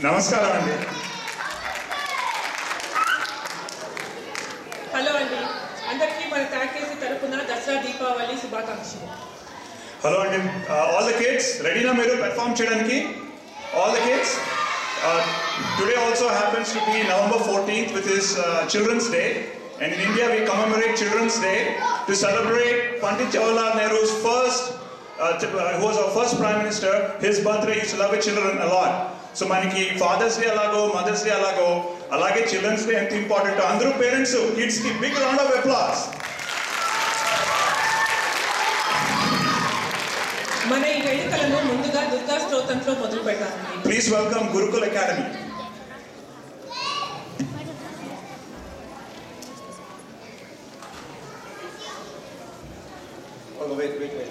నమస్కారం అండి. హలో అండి, అందరికీ మన ప్యాకేజీ తరపున దసరా దీపావళి శుభాకాంక్షలు. హలో అండి, ఆల్ ద కిడ్స్ రెడీనా మీరు పెర్ఫామ్ చేయడానికి? All the kids, today also happens to be November 14th which is Children's Day, and in India we commemorate Children's Day to celebrate Pandit Jawaharlal Nehru's who was our first Prime Minister. His birthday used to love his children a lot. So మనకి fathers day అలాగో, mothers day అలాగో, అలాగే children's day ఎంత important. అందరూ parents kids కి big round of applause. మన ఈ వేడుకలను ముందుగా దుర్గా స్తోత్రంతో మొదలు పెడతామండి. Please welcome Gurukul academy. Wait.